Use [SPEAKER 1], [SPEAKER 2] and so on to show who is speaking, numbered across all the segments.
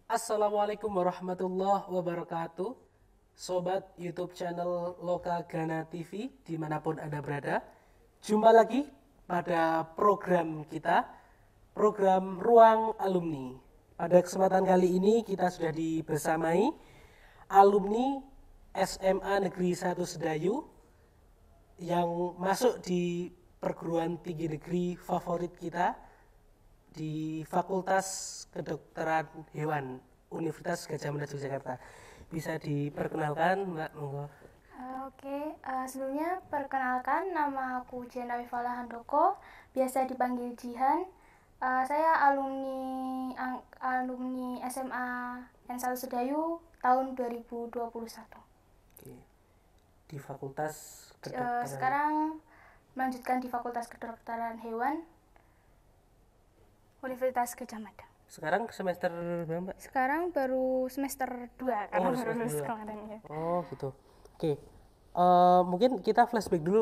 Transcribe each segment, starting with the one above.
[SPEAKER 1] Assalamualaikum warahmatullahi wabarakatuh. Sobat YouTube channel Loka Gana TV dimanapun Anda berada. Jumpa lagi pada program kita, program Ruang Alumni. Pada kesempatan kali ini kita sudah dibersamai alumni SMA Negeri 1 Sedayu yang masuk di perguruan tinggi negeri favorit kita di Fakultas Kedokteran Hewan Universitas Gadjah Mada Yogyakarta. Bisa diperkenalkan, Mbak? Monggo.
[SPEAKER 2] Sebelumnya perkenalkan, nama aku Jena Wivala Handoko, biasa dipanggil Jihan. Saya alumni SMA N1 Sedayu tahun 2021.
[SPEAKER 1] Oke. Di Fakultas Kedokteran.
[SPEAKER 2] Sekarang melanjutkan di Fakultas Kedokteran Hewan Universitas Gadjah Mada.
[SPEAKER 1] Sekarang semester berapa, Mbak?
[SPEAKER 2] Sekarang baru semester 2 karena baru lulus kemarin ya.
[SPEAKER 1] Oh, gitu. Oke. Mungkin kita flashback dulu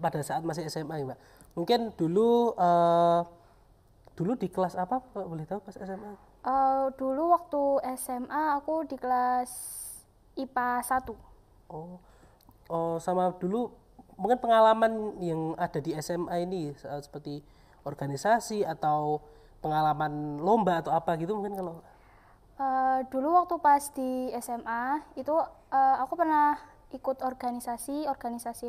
[SPEAKER 1] pada saat masih SMA ya, Mbak. Mungkin dulu di kelas apa, Mbak, boleh tahu pas SMA?
[SPEAKER 2] Dulu waktu SMA aku di kelas IPA 1.
[SPEAKER 1] Sama dulu mungkin pengalaman yang ada di SMA ini seperti organisasi atau pengalaman lomba atau apa gitu mungkin kalau
[SPEAKER 2] Dulu waktu pas di SMA itu aku pernah ikut organisasi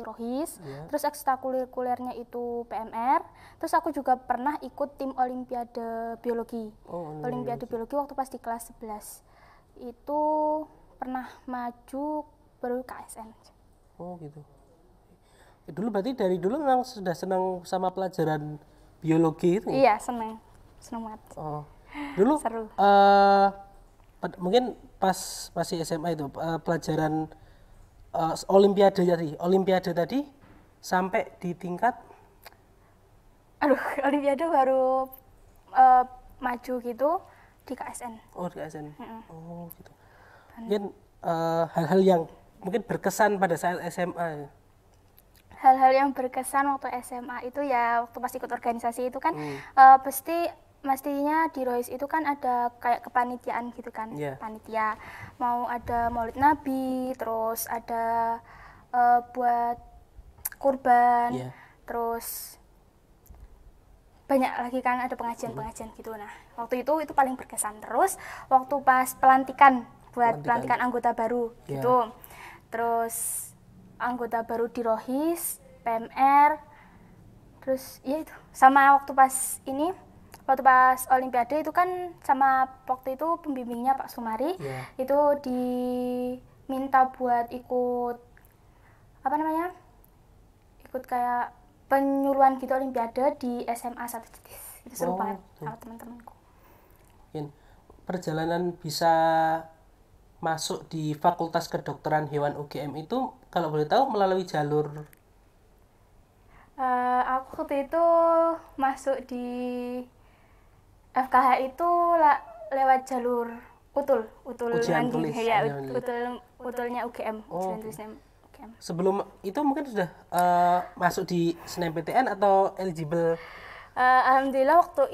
[SPEAKER 2] ROHIS, terus ekstrakurikulernya itu PMR, terus aku juga pernah ikut tim Olimpiade Biologi. Olimpiade Biologi waktu pas di kelas 11 itu pernah maju baru KSN.
[SPEAKER 1] Oh gitu. Dulu berarti dari dulu memang sudah senang sama pelajaran biologi itu?
[SPEAKER 2] Iya, senang banget.
[SPEAKER 1] Dulu
[SPEAKER 2] seru.
[SPEAKER 1] Mungkin pas masih SMA itu pelajaran olimpiade tadi sampai di tingkat
[SPEAKER 2] Olimpiade baru maju gitu di KSN.
[SPEAKER 1] Di KSN. Gitu. Mungkin hal-hal yang mungkin berkesan pada saat SMA.
[SPEAKER 2] Hal-hal yang berkesan waktu SMA itu ya waktu pas ikut organisasi itu kan pastinya di ROHIS itu kan ada kayak kepanitiaan gitu kan. Panitia mau ada Maulid Nabi, terus ada buat kurban, terus banyak lagi kan ada pengajian gitu. Nah waktu itu paling berkesan. Terus waktu pas pelantikan anggota baru gitu, terus anggota baru di ROHIS, PMR, terus ya itu sama waktu pas Olimpiade itu kan sama waktu itu pembimbingnya Pak Sumari itu diminta buat ikut ikut kayak penyuluhan gitu Olimpiade di SMA 1 Jetis. Itu seru banget sama teman-temanku.
[SPEAKER 1] Mungkin perjalanan bisa masuk di Fakultas Kedokteran Hewan UGM itu kalau boleh tahu melalui jalur
[SPEAKER 2] aku waktu itu masuk di FKH itu lewat jalur
[SPEAKER 1] ujian tulis
[SPEAKER 2] ya, utulnya UGM. UGM.
[SPEAKER 1] Sebelum itu mungkin sudah masuk di SNMPTN atau eligible?
[SPEAKER 2] Alhamdulillah waktu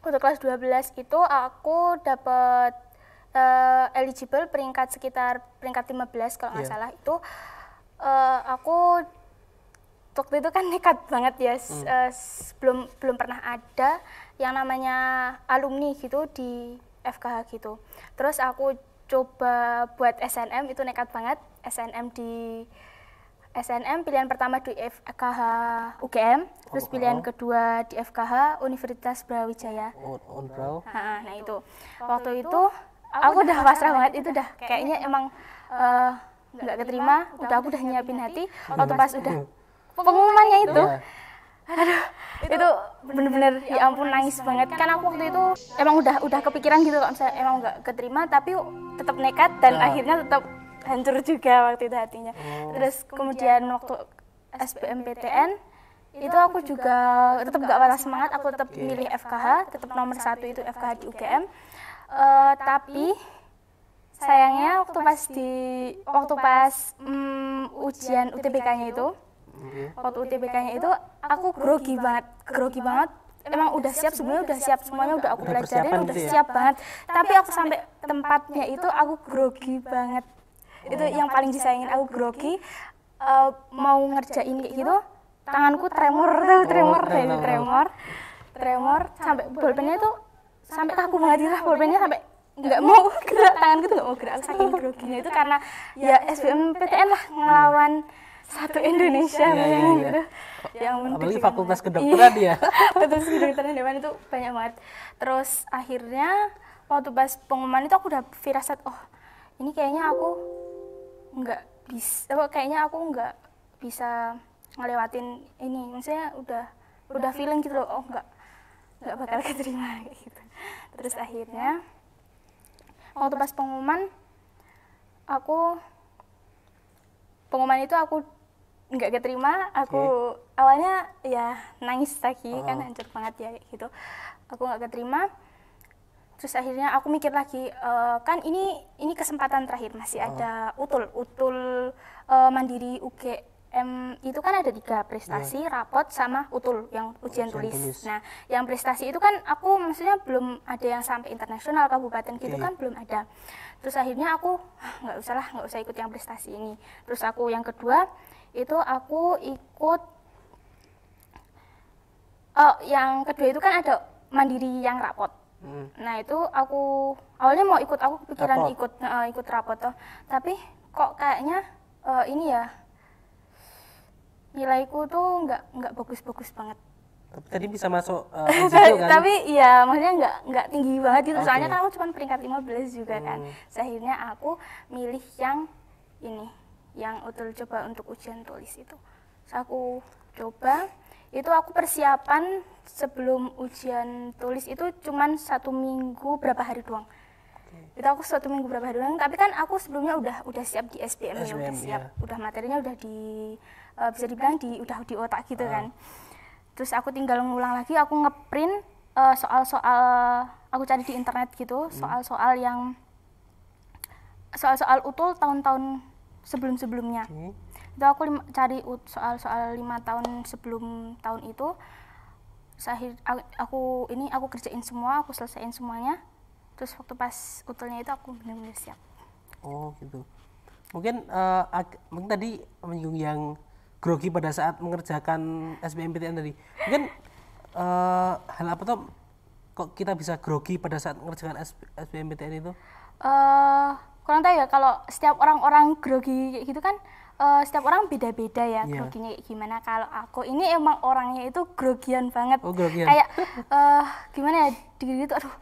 [SPEAKER 2] kelas 12 itu aku dapat eligible sekitar peringkat 15 kalau nggak salah. Itu aku waktu itu kan nekat banget ya, belum pernah ada yang namanya alumni gitu di FKH gitu. Terus aku coba buat SNM, itu nekat banget. SNM pilihan pertama di FKH UGM, terus pilihan kedua di FKH Universitas Brawijaya. Nah itu waktu itu aku udah pasrah banget, itu udah kayaknya emang nggak keterima, aku udah nyiapin hati. Waktu pas udah pengumumannya itu, itu bener-bener ya ampun nangis banget. Kan aku waktu itu emang udah kepikiran gitu kalau misalnya emang nggak keterima, tapi tetap nekat dan akhirnya tetap hancur juga waktu itu hatinya. Terus kemudian waktu SBMPTN itu aku juga tetap nggak patah semangat, aku tetap milih FKH, tetap nomor 1 itu FKH di UGM. Tapi sayangnya waktu pas ujian UTBK-nya itu, waktu UTBK-nya itu aku grogi banget emang udah siap, sebelumnya udah siap semuanya, udah aku pelajarin, udah
[SPEAKER 1] gitu ya?
[SPEAKER 2] siap banget. Tapi aku sampai tempatnya itu aku grogi banget. Itu yang paling disayangin, aku grogi, mau ngerjain kayak gitu, tanganku tremor, tremor sampai bolpennya itu sampai kaku banget lah, bolpennya sampai nggak mau gerak, tanganku tuh nggak mau gerak, saking groginya itu karena ya SBMPTN lah ngelawan satu Indonesia gitu. Yang
[SPEAKER 1] apalagi fakultas kedokteran ya.
[SPEAKER 2] Fakultas kedokteran Dewan itu banyak banget. Terus akhirnya waktu pas pengumuman itu aku udah firasat, oh ini kayaknya aku nggak bisa, ngelewatin ini, maksudnya udah feeling gitu loh, oh nggak bakal keterima kayak gitu. Terus akhirnya waktu pas pengumuman itu aku nggak keterima, aku awalnya ya nangis lagi, kan hancur banget ya gitu, aku nggak keterima. Terus akhirnya aku mikir lagi, kan ini kesempatan terakhir, masih ada utul mandiri UGM itu kan ada 3, prestasi, rapot, sama utul yang ujian tulis. Nah yang prestasi itu kan aku maksudnya belum ada yang sampai internasional kabupaten gitu kan, belum ada. Terus akhirnya aku nggak usah ikut yang prestasi ini. Terus aku yang kedua itu aku ikut yang kedua itu kan ada mandiri yang rapot. Nah itu aku awalnya mau ikut, aku kepikiran ikut rapot toh, tapi kok kayaknya ini ya nilaiku tuh nggak bagus-bagus banget.
[SPEAKER 1] Tapi tadi bisa masuk situ kan?
[SPEAKER 2] Tapi ya maksudnya nggak tinggi banget gitu, soalnya kan aku cuma peringkat 15 juga kan. Akhirnya aku milih yang ini, yang utul coba untuk ujian tulis itu. Terus aku coba, itu aku persiapan sebelum ujian tulis itu cuman 1 minggu berapa hari doang. Itu aku 1 minggu berapa hari doang, tapi kan aku sebelumnya udah siap di SBM ya, udah siap, udah materinya udah bisa dibilang udah di otak gitu kan. Terus aku tinggal ngulang lagi, aku ngeprint soal-soal, aku cari di internet gitu, soal-soal utul tahun-tahun sebelum-sebelumnya. Itu aku cari soal-soal 5 tahun sebelum tahun itu. Aku kerjain semua, aku selesaiin semuanya. Terus waktu pas utulnya itu aku benar-benar siap.
[SPEAKER 1] Oh gitu. Mungkin tadi menyinggung yang grogi pada saat mengerjakan SBMPTN tadi. Mungkin hal apa tuh kok kita bisa grogi pada saat mengerjakan SBMPTN itu?
[SPEAKER 2] Kurang tahu ya, kalau setiap orang grogi kayak gitu kan, setiap orang beda-beda ya groginya kayak gimana. Kalau aku ini emang orangnya itu grogian banget.
[SPEAKER 1] Oh, grogian.
[SPEAKER 2] Kayak gimana ya, gitu aduh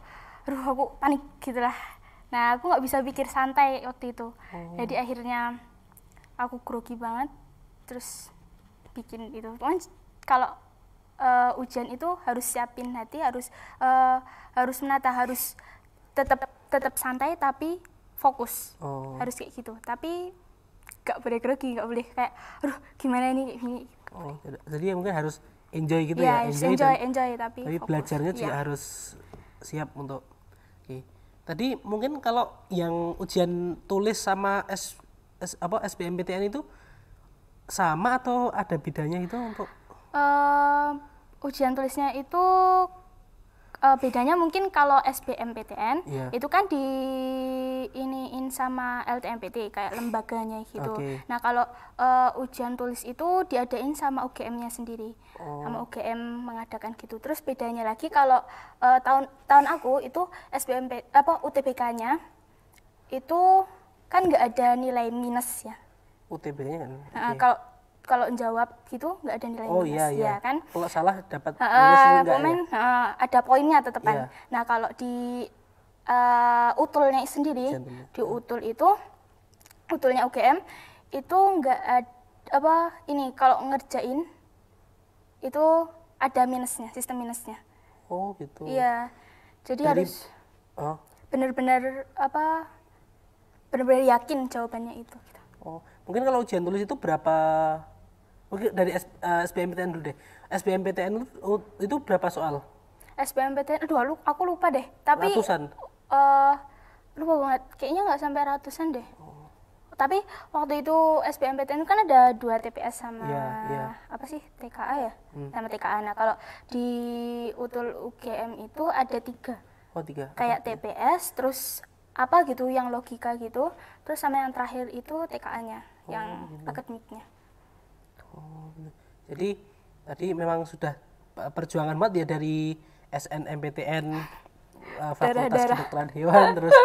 [SPEAKER 2] aku panik gitulah. Nah aku nggak bisa pikir santai waktu itu. Jadi akhirnya aku grogi banget, terus bikin itu. Kalau ujian itu harus siapin hati, harus menata, harus tetap santai tapi fokus. Harus kayak gitu. Tapi gak boleh grogi, gak boleh kayak aduh gimana ini kayak gini.
[SPEAKER 1] Jadi mungkin harus enjoy gitu ya.
[SPEAKER 2] Enjoy tapi
[SPEAKER 1] fokus. Belajarnya juga harus siap untuk. Tadi mungkin kalau yang ujian tulis sama SBMPTN itu sama atau ada bedanya itu untuk?
[SPEAKER 2] Ujian tulisnya itu bedanya mungkin kalau SBMPTN itu kan iniin sama LTMPT kayak lembaganya gitu. Nah kalau ujian tulis itu diadain sama UGM-nya sendiri, sama UGM mengadakan gitu. Terus bedanya lagi kalau tahun aku itu UTBK-nya itu kan nggak ada nilai minus ya.
[SPEAKER 1] UTBK-nya kan?
[SPEAKER 2] Kalau jawab gitu nggak ada nilai minus ya kan.
[SPEAKER 1] Kalau salah dapat minus
[SPEAKER 2] ada poinnya tetepan. Nah kalau di utulnya sendiri, di utulnya UGM itu nggak ada kalau ngerjain itu ada minusnya, sistem minusnya.
[SPEAKER 1] Oh gitu.
[SPEAKER 2] Iya. Jadi harus benar-benar yakin jawabannya itu. Gitu.
[SPEAKER 1] Mungkin kalau ujian tulis itu berapa? Mungkin dari SBMPTN dulu deh. SBMPTN itu berapa soal?
[SPEAKER 2] SBMPTN, aduh aku lupa deh. Tapi
[SPEAKER 1] ratusan?
[SPEAKER 2] Lupa banget. Kayaknya nggak sampai ratusan deh. Tapi waktu itu SBMPTN kan ada 2 TPS sama apa sih TKA ya, sama TKA. Nah kalau di UTUL UGM itu ada 3.
[SPEAKER 1] Oh 3.
[SPEAKER 2] Kayak TPS, terus apa gitu yang logika gitu, terus sama yang terakhir itu TKA-nya, yang akademiknya.
[SPEAKER 1] Oh, jadi tadi memang sudah perjuangan banget ya dari SNMPTN Fakultas Kedokteran Hewan, terus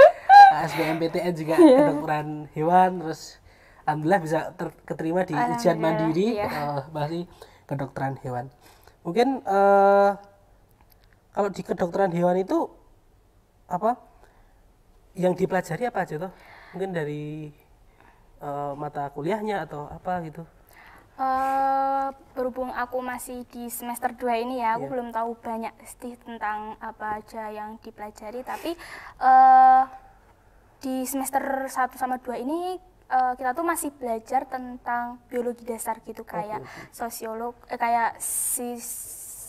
[SPEAKER 1] SBMPTN juga kedokteran hewan, terus alhamdulillah bisa keterima di ujian mandiri masih kedokteran hewan. Mungkin kalau di kedokteran hewan itu apa yang dipelajari apa aja tuh? Mungkin dari mata kuliahnya atau apa gitu?
[SPEAKER 2] Berhubung aku masih di semester 2 ini ya, aku belum tahu banyak sih tentang apa aja yang dipelajari, tapi di semester 1 sama 2 ini kita tuh masih belajar tentang biologi dasar gitu, kayak sosiolog, kayak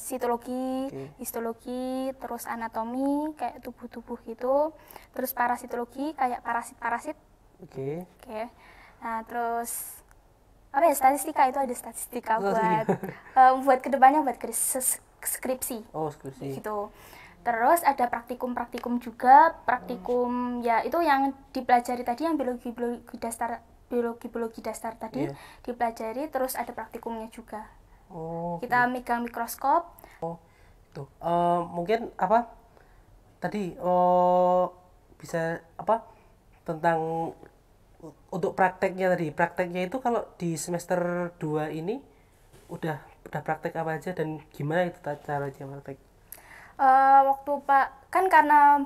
[SPEAKER 2] sitologi, histologi, terus anatomi kayak tubuh-tubuh gitu, terus parasitologi kayak parasit-parasit. Nah terus apa ya, statistika, itu ada statistika buat kedepannya, buat skripsi.
[SPEAKER 1] Skripsi.
[SPEAKER 2] Gitu. Terus ada praktikum juga, ya itu yang dipelajari tadi, yang biologi dasar tadi dipelajari, terus ada praktikumnya juga. Kita megang mikroskop.
[SPEAKER 1] Tuh. Mungkin apa tadi bisa apa tentang untuk prakteknya tadi. Prakteknya itu kalau di semester 2 ini udah praktek apa aja dan gimana itu caranya praktek?
[SPEAKER 2] Waktu kan karena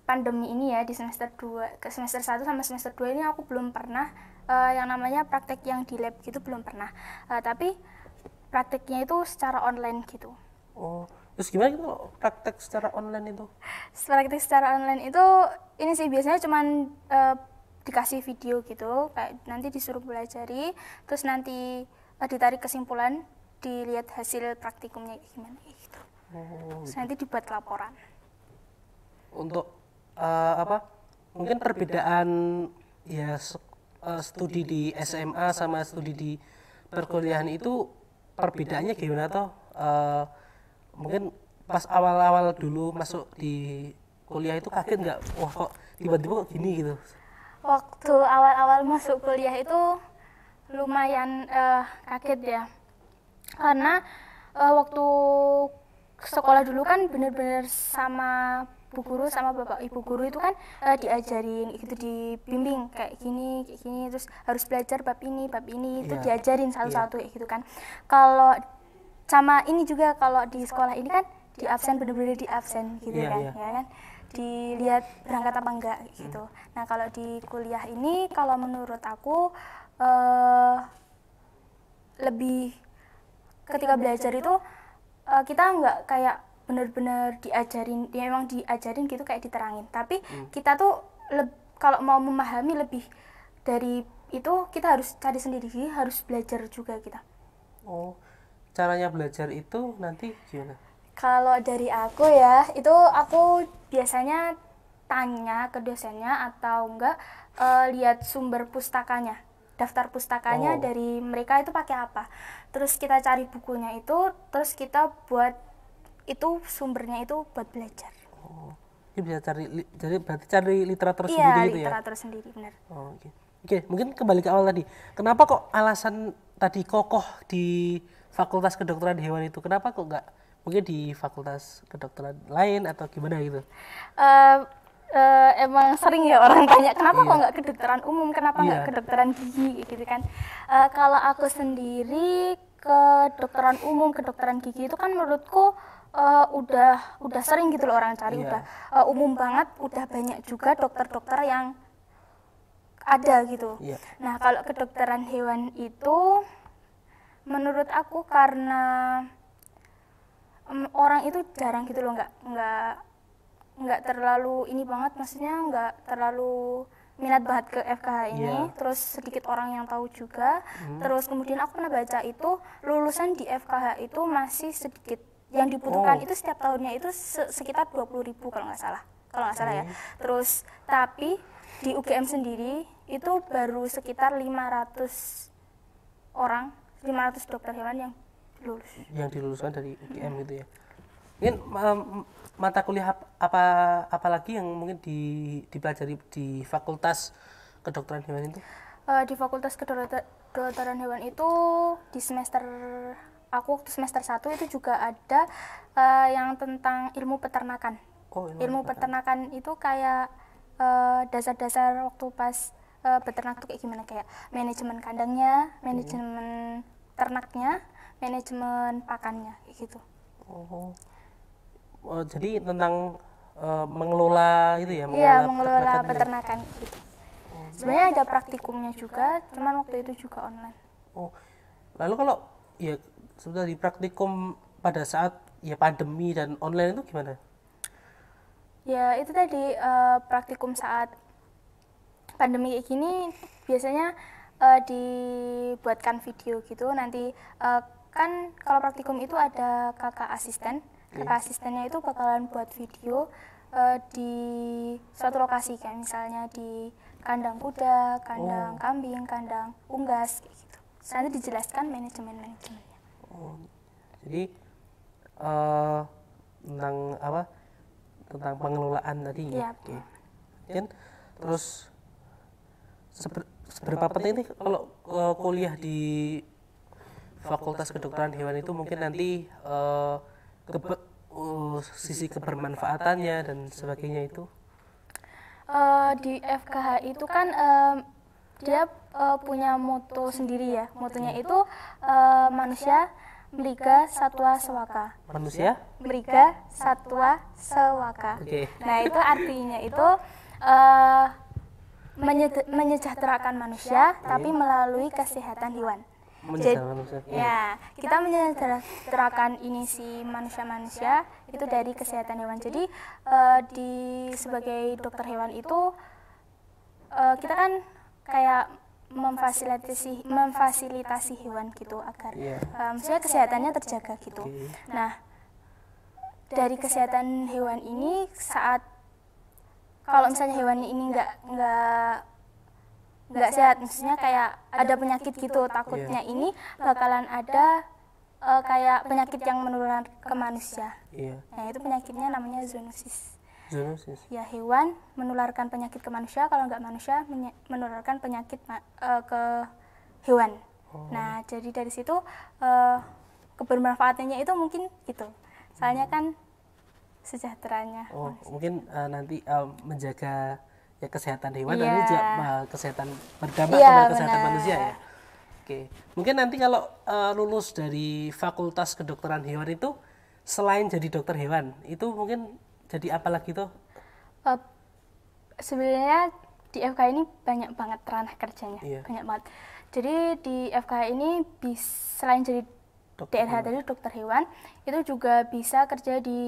[SPEAKER 2] pandemi ini ya, di semester 2 ke semester 1 sama semester 2 ini aku belum pernah yang namanya praktek yang di lab gitu, belum pernah. Tapi prakteknya itu secara online gitu.
[SPEAKER 1] Terus gimana gitu praktek secara online itu?
[SPEAKER 2] Praktek secara online itu ini sih biasanya cuman dikasih video gitu, kayak nanti disuruh pelajari, terus nanti ditarik kesimpulan, dilihat hasil praktikumnya gimana gitu. Terus nanti dibuat laporan.
[SPEAKER 1] Untuk apa? Mungkin perbedaan ya studi di SMA sama studi di perkuliahan itu perbedaannya gimana toh? Mungkin pas awal-awal dulu masuk di kuliah itu kaget nggak? Wah kok tiba-tiba kok gini gitu?
[SPEAKER 2] Waktu awal-awal masuk kuliah itu lumayan kaget ya, karena waktu sekolah dulu kan bener-bener sama bu guru sama bapak ibu guru itu kan diajarin gitu, dibimbing kayak gini, terus harus belajar bab ini itu diajarin satu-satu kayak gitu kan. Kalau sama ini juga, kalau di sekolah ini kan di absen, bener-bener di absen gitu ya kan, dilihat berangkat apa enggak gitu. Nah kalau di kuliah ini, kalau menurut aku lebih, ketika belajar itu kita nggak kayak benar-benar diajarin, dia memang diajarin gitu kayak diterangin, tapi kita tuh kalau mau memahami lebih dari itu, kita harus cari sendiri, harus belajar juga kita.
[SPEAKER 1] Caranya belajar itu nanti gimana?
[SPEAKER 2] Kalau dari aku ya, itu aku biasanya tanya ke dosennya atau enggak lihat sumber pustakanya, daftar pustakanya dari mereka itu pakai apa. Terus kita cari bukunya itu, terus kita buat itu sumbernya itu buat belajar.
[SPEAKER 1] Ini bisa jadi berarti cari literatur sendiri gitu ya? Iya,
[SPEAKER 2] literatur sendiri, benar.
[SPEAKER 1] Oke, mungkin kembali ke awal tadi. Kenapa kok alasan tadi kokoh di Fakultas Kedokteran Hewan itu? Kenapa kok nggak mungkin di fakultas kedokteran lain atau gimana gitu?
[SPEAKER 2] Emang sering ya orang tanya, kenapa kok nggak kedokteran umum, kenapa nggak kedokteran gigi gitu kan. Kalau aku sendiri, kedokteran umum, kedokteran gigi itu kan menurutku udah sering gitu loh orang cari, udah umum banget, udah banyak juga dokter-dokter yang ada gitu. Nah kalau kedokteran hewan itu menurut aku karena orang itu jarang gitu loh, nggak terlalu ini banget, maksudnya nggak terlalu minat banget ke FKH ini. Terus sedikit orang yang tahu juga. Terus kemudian aku pernah baca itu lulusan di FKH itu masih sedikit, yang dibutuhkan itu setiap tahunnya itu sekitar 20.000 kalau nggak salah. kalau nggak salah ya. Terus tapi di UGM sendiri itu baru sekitar 500 orang, 500 dokter hewan yang lulus.
[SPEAKER 1] Yang diluluskan dari UGM gitu ya. Mungkin mata kuliah apa lagi yang mungkin dipelajari di Fakultas Kedokteran Hewan itu?
[SPEAKER 2] Di Fakultas Kedokteran Hewan itu di semester aku waktu semester 1 itu juga ada yang tentang ilmu peternakan. Ilmu peternakan itu kayak dasar-dasar waktu pas beternak tuh kayak gimana, kayak manajemen kandangnya, manajemen ternaknya, manajemen pakannya kayak gitu.
[SPEAKER 1] Jadi tentang mengelola itu ya?
[SPEAKER 2] Mengelola peternakan gitu. Sebenarnya ada praktikumnya juga, cuman waktu itu juga online.
[SPEAKER 1] Lalu kalau ya sudah di praktikum pada saat ya pandemi dan online itu gimana?
[SPEAKER 2] Ya itu tadi praktikum saat pandemi kayak gini biasanya dibuatkan video gitu. Nanti kan kalau praktikum itu ada kakak asisten. Kakak asistennya itu bakalan buat video di suatu lokasi, kayak misalnya di kandang kuda, kandang kambing, kandang unggas kayak gitu. Nanti dijelaskan manajemennya.
[SPEAKER 1] Jadi tentang apa? Tentang pengelolaan tadi.
[SPEAKER 2] Iya.
[SPEAKER 1] Kan terus seberapa penting nih kalau kuliah di Fakultas Kedokteran Hewan itu mungkin nanti sisi kebermanfaatannya dan sebagainya itu?
[SPEAKER 2] Di FKH itu kan dia punya moto sendiri ya. Motonya itu manusia, mriga, satwa, sewaka.
[SPEAKER 1] Manusia?
[SPEAKER 2] Mriga, satwa, sewaka. Nah itu artinya itu menyejahterakan manusia, tapi melalui kesehatan hewan. Jadi, ya kita menyejahterakan ini si manusia itu dari kesehatan hewan. Jadi sebagai dokter hewan itu kita kan kayak memfasilitasi hewan gitu agar maksudnya kesehatannya terjaga gitu. Nah dari kesehatan hewan ini saat kalau misalnya hewan ini nggak sehat, maksudnya kayak ada penyakit gitu, takutnya ini bakalan ada kayak penyakit yang menular ke manusia. Nah itu penyakitnya namanya zoonosis. Ya hewan menularkan penyakit ke manusia, kalau nggak manusia menularkan penyakit ke hewan. Nah jadi dari situ kebermanfaatannya itu mungkin itu, soalnya kan sejahteranya.
[SPEAKER 1] Mungkin nanti menjaga ya kesehatan hewan dan juga kesehatan berdampak pada kesehatan manusia ya. Mungkin nanti kalau lulus dari Fakultas Kedokteran Hewan itu selain jadi dokter hewan itu mungkin jadi apa lagi tuh?
[SPEAKER 2] Sebenarnya di FK ini banyak banget ranah kerjanya, banyak banget. Jadi di FK ini selain jadi DRH tadi dokter hewan, itu juga bisa kerja di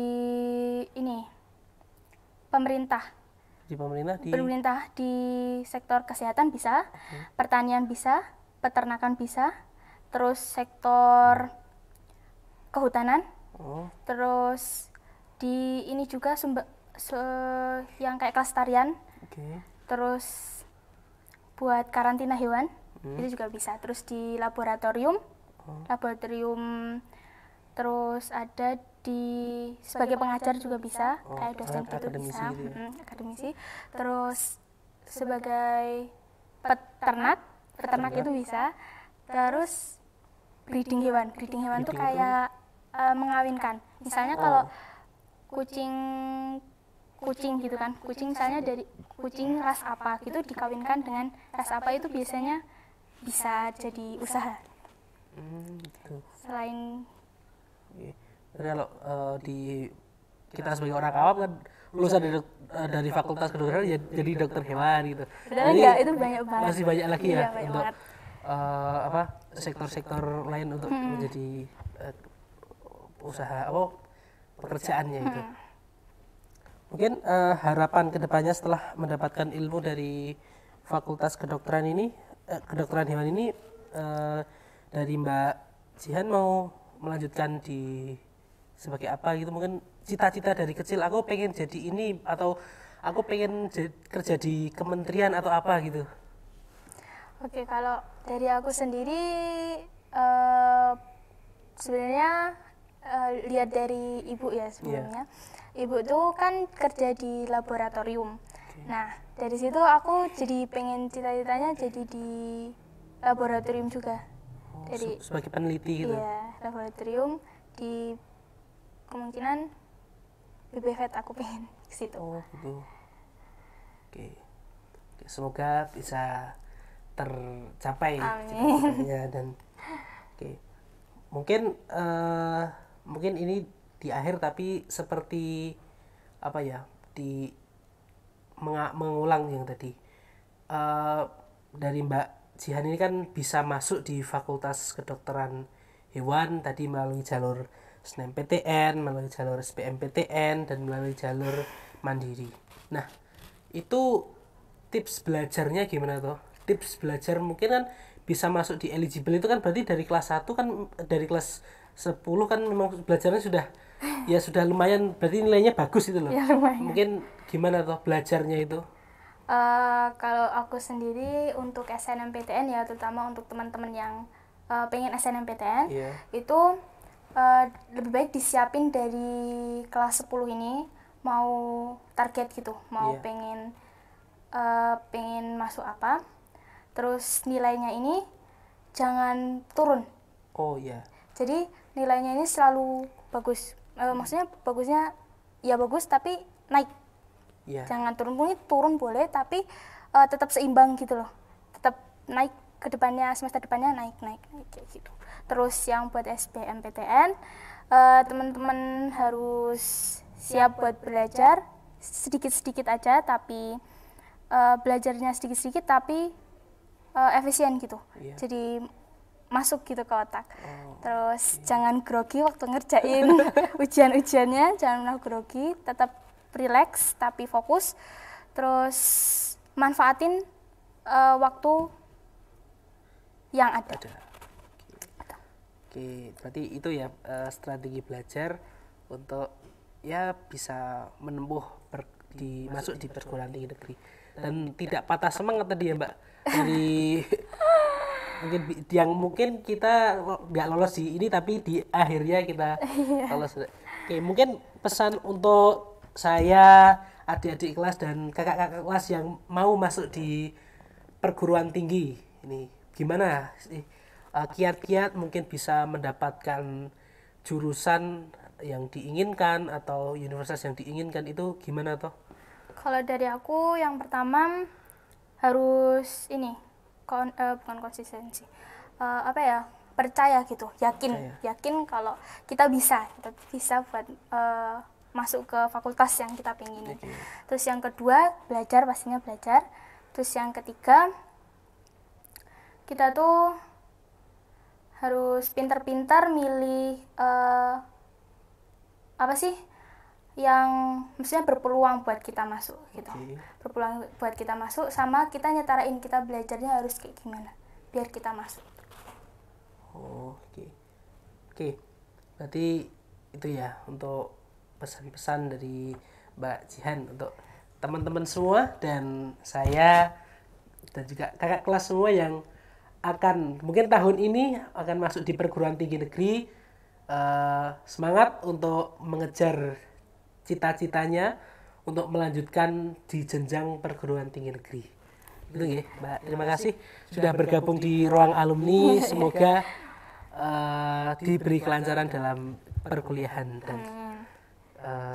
[SPEAKER 2] pemerintah.
[SPEAKER 1] Di
[SPEAKER 2] pemerintah di sektor kesehatan bisa, pertanian bisa, peternakan bisa, terus sektor kehutanan, terus di ini juga yang kayak kelestarian, terus buat karantina hewan itu juga bisa. Terus di laboratorium, terus ada sebagai pengajar juga bisa, kayak dosen gitu bisa, akademisi. Terus sebagai peternak itu bisa. Terus breeding hewan tuh kayak mengawinkan. Misalnya kalau kucing gitu kan, kucing misalnya dari kucing ras apa gitu dikawinkan dengan ras apa, itu biasanya bisa jadi usaha. Selain
[SPEAKER 1] kalau kita sebagai orang awam kan lulusan dari Fakultas Kedokteran ya jadi dokter hewan gitu.
[SPEAKER 2] Jadi itu banyak banget.
[SPEAKER 1] Masih banyak lagi ya untuk sektor-sektor lain untuk menjadi usaha pekerjaannya itu. Mungkin harapan kedepannya setelah mendapatkan ilmu dari Fakultas Kedokteran Hewan ini dari Mbak Jihan mau melanjutkan sebagai apa gitu, mungkin cita-cita dari kecil aku pengen jadi ini atau aku pengen kerja di kementerian atau apa gitu?
[SPEAKER 2] Oke, kalau dari aku sendiri sebenarnya lihat dari ibu ya sebelumnya. Ibu tuh kan kerja di laboratorium. Nah, dari situ aku jadi pengen cita-citanya jadi di laboratorium juga. Jadi
[SPEAKER 1] sebagai peneliti gitu.
[SPEAKER 2] Iya, laboratorium di kemungkinan BBVET aku pengen ke situ.
[SPEAKER 1] Oh, gitu. Oke. Semoga bisa tercapai cita-citanya dan mungkin ini di akhir tapi seperti apa ya di mengulang yang tadi dari Mbak Jihan ini kan bisa masuk di Fakultas Kedokteran Hewan tadi melalui jalur SNMPTN, melalui jalur SBMPTN dan melalui jalur mandiri. Nah, itu tips belajarnya gimana tuh? Tips belajar mungkin kan bisa masuk di eligible itu kan berarti dari kelas 1 kan dari kelas 10 kan memang belajarnya sudah lumayan berarti nilainya bagus itu loh.
[SPEAKER 2] Ya, lumayan.
[SPEAKER 1] Mungkin gimana tuh belajarnya itu?
[SPEAKER 2] Kalau aku sendiri untuk SNMPTN ya terutama untuk teman-teman yang pengen SNMPTN itu lebih baik disiapin dari kelas 10 ini mau target gitu mau pengen masuk apa, terus nilainya ini jangan turun. Jadi nilainya ini selalu bagus, maksudnya bagusnya ya bagus tapi naik. Jangan turun boleh tapi tetap seimbang gitu loh, tetap naik ke depannya, semester depannya naik kayak gitu. Terus yang buat SBMPTN teman-teman harus siap buat belajar sedikit-sedikit aja tapi belajarnya sedikit-sedikit tapi efisien gitu. Jadi masuk gitu ke otak. Terus jangan grogi waktu ngerjain ujian-ujiannya, jangan grogi, tetap relax tapi fokus. Terus manfaatin waktu yang ada.
[SPEAKER 1] Oke, berarti itu ya strategi belajar untuk ya bisa menempuh masuk di perguruan tinggi negeri dan tidak patah semangat tadi ya Mbak dari mungkin kita nggak lolos di ini tapi di akhirnya kita lolos. Oke, mungkin pesan untuk saya, adik-adik kelas dan kakak-kakak kelas yang mau masuk di perguruan tinggi ini gimana sih kiat-kiat mungkin bisa mendapatkan jurusan yang diinginkan atau universitas yang diinginkan itu gimana toh?
[SPEAKER 2] Kalau dari aku yang pertama harus ini bukan konsistensi, percaya gitu, yakin kalau kita bisa buat masuk ke fakultas yang kita pengen. Terus yang kedua pastinya belajar. Terus yang ketiga kita tuh harus pintar-pintar milih apa sih yang maksudnya berpeluang buat kita masuk gitu. Berpeluang buat kita masuk sama kita nyetarain kita belajarnya harus kayak gimana biar kita masuk.
[SPEAKER 1] Oke. Berarti itu ya untuk pesan-pesan dari Mbak Jihan untuk teman-teman semua dan saya dan juga kakak kelas semua yang akan mungkin tahun ini akan masuk di perguruan tinggi negeri. Semangat untuk mengejar cita-citanya untuk melanjutkan di jenjang perguruan tinggi negeri. Itu ya, Mbak. Terima kasih sudah bergabung di ruang alumni. Semoga diberi kelancaran dalam perkuliahan dan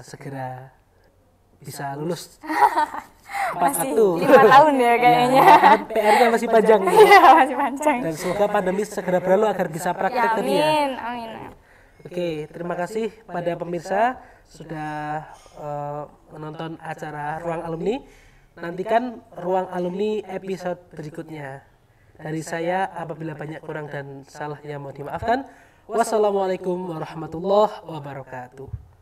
[SPEAKER 1] segera bisa lulus.
[SPEAKER 2] Masih 5 tahun ya kayaknya.
[SPEAKER 1] PR-nya masih panjang.
[SPEAKER 2] Masih panjang.
[SPEAKER 1] Dan semoga pandemi segera berlalu agar bisa praktek tadi ya.
[SPEAKER 2] Amin.
[SPEAKER 1] Oke, terima kasih pada pemirsa sudah menonton acara Ruang Alumni. Nantikan Ruang Alumni episode berikutnya. Dari saya, apabila banyak kurang dan salahnya mohon dimaafkan. Wassalamualaikum warahmatullahi wabarakatuh.